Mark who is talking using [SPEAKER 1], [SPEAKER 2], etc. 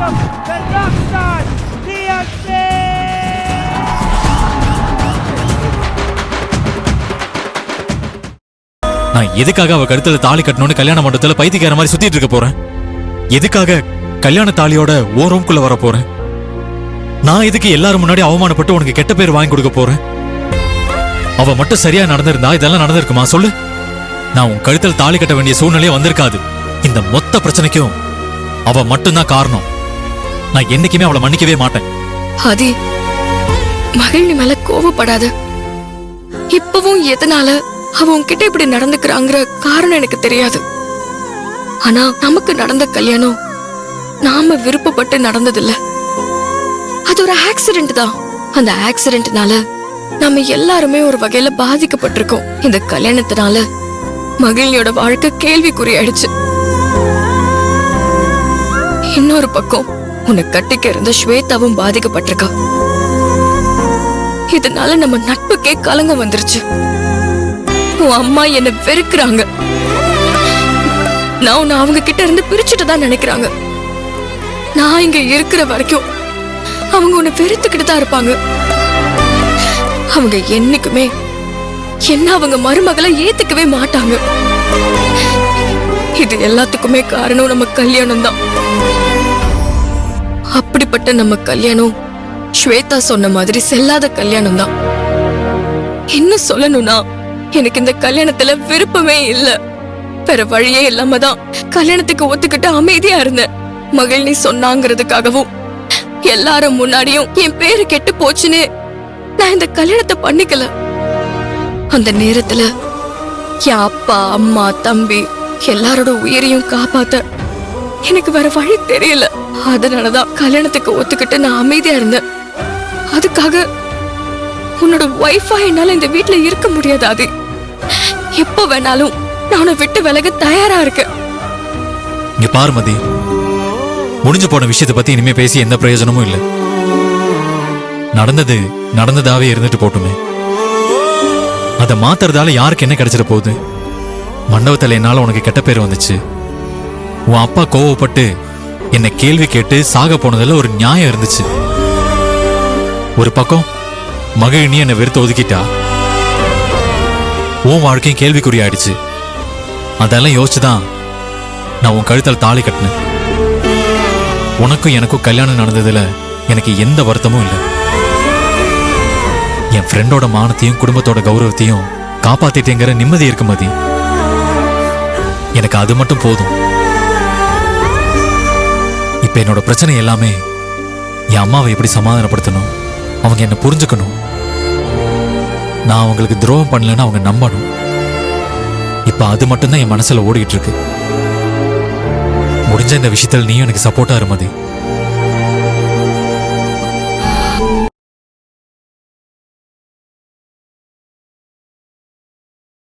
[SPEAKER 1] welcome the Rockstar DMC!
[SPEAKER 2] நான் எதுக்காக அவ கழுத்துல தாலி கட்டணும்னு கல்யாண மண்டபத்துல பைத்தியக்கார மாதிரி சுத்திட்டு இருக்க போறேன்? எதுக்காக கல்யாண தாலியோட ஓ ரூம்குள்ள வர போறேன்? நான் எதுக்கு எல்லாரும் முன்னாடி அவமானப்பட்டு உனக்கு கெட்ட பேர் வாங்கி கொடுக்க போறேன்? அவ மட்டும் சரியா நடந்திருந்தா இதெல்லாம் நடந்திருக்குமா சொல்லு? நான் உன் கழுத்துல தாலி கட்ட வேண்டிய சூழ்நிலையே வந்திருக்காது. இந்த மொத்த பிரச்சனைக்கும் அவ மட்டும்தான் காரணம். நான் என்னைக்குமே அவளை மன்னிக்கவே மாட்டேன்.
[SPEAKER 3] ஆதி, மகிழ்ச்சி மேல கோவப்படாத. இப்பவும் எதனால அவ உன்கிட்ட இப்படி நடந்துக்கிறாங்கிற காரணம் எனக்கு தெரியாது. ஆனா நமக்கு நடந்த கல்யாணம் நாம விருப்பப்பட்டு நடந்ததில்ல. அது ஒரு ஆக்சிடென்ட் தான். அந்த ஆக்சிடென்ட்னால நம்ம எல்லாருமே ஒரு வகையில பாதிக்கப்பட்டிருக்கோம். இந்த கல்யாணத்தினால மகிழ்ச்சியோட வாழ்க்கை கேள்விக்குறியாயிடுச்சு. இன்னொரு பக்கம் உன்னை கட்டிக்க இருந்த ஸ்வேதாவும் பாதிக்கப்பட்டிருக்கா. இதனால நம்ம நட்புக்கே கலங்க வந்துருச்சு. உன் அம்மா என்ன வெறுக்கிறாங்க. நான் உன்னை அவங்க கிட்ட இருந்து பிரிச்சுட்டு தான் நினைக்கிறாங்க. நான் இங்க இருக்கிற வரைக்கும் அவங்க உன்னை வெறுத்துக்கிட்டு தான் இருப்பாங்க. அவங்க என்னைக்குமே என்ன அவங்க மருமகளை ஏத்துக்கவே மாட்டாங்க. இது எல்லாத்துக்குமே காரணம் நம்ம கல்யாணம் தான். அப்படிப்பட்ட நம்ம கல்யாணம் ஸ்வேதா சொன்ன மாதிரி செல்லாத கல்யாணம் தான். என்ன சொல்லணும்னா, எனக்கு இந்த கல்யாணத்துல விருப்பமே இல்ல. வேற வழியே இல்லாம தான் கல்யாணத்துக்கு ஒத்துக்கிட்டு அமைதியா இருந்தேன். மகிழ்ச்சி சொன்னாங்கிறதுக்காகவும் எல்லாரும் முன்னாடியும் என் பேரு கெட்டு போச்சுன்னு நான் இந்த கல்யாணத்தை பண்ணிக்கல. அந்த நேரத்துல என் அப்பா, அம்மா, தம்பி எல்லாரோட உயிரையும் காப்பாத்த எனக்கு வேற வழி தெரியல. அதனாலதான் கல்யாணத்துக்கு ஒத்துக்கிட்டு நான் அமைதியா இருந்தேன். அதுக்காக உன்னோட ஒய்ஃபா என்னால இந்த வீட்டுல இருக்க முடியாது. அது எப்ப வேணாலும் நான் உன்னை விட்டு விலக தயாரா இருக்கேன்.
[SPEAKER 2] இங்க பார்மதி, முடிஞ்சு போன விஷயத்தை பத்தி இனிமே பேசி எந்த பிரயோஜனமும் இல்ல. நடந்தது நடந்ததாவே இருந்துட்டு போட்டுமே. அதை மாத்துறதால யாருக்கு என்ன கிடைச்சிட போகுது? மண்டபத்துல என்னால உனக்கு கெட்ட பேர் வந்துச்சு. உன் அப்பா கோவப்பட்டு என்னை கேள்வி கேட்டு சாக போனதுல ஒரு நியாயம் இருந்துச்சு. ஒரு பக்கம் மகிழினி என்னை வெறுத்து ஒதுக்கிட்டா. உன் வாழ்க்கையும் கேள்விக்குறியாயிடுச்சு. அதெல்லாம் யோசிச்சுதான் நான் உன் கழுத்துல தாலி கட்டினேன். உனக்கும் எனக்கும் கல்யாணம் நடந்ததுல எனக்கு எந்த வருத்தமும் இல்லை. என் ஃப்ரெண்டோட மானத்தையும் குடும்பத்தோட கௌரவத்தையும் காப்பாத்திட்டேங்கிற நிம்மதி இருக்கு மதி. எனக்கு அது மட்டும் போதும். இப்ப என்னோட பிரச்சனை எல்லாமே என் அம்மாவை எப்படி சமாதானப்படுத்தணும், அவங்க என்ன புரிஞ்சுக்கணும், நான் அவங்களுக்கு துரோகம் பண்ணலன்னு அவங்க நம்பணும். இப்ப அது மட்டும்தான் என் மனசுல ஓடிட்டு இருக்கு. முடிஞ்ச இந்த விஷயத்துல நீயும் எனக்கு சப்போர்ட்டா இருமதி.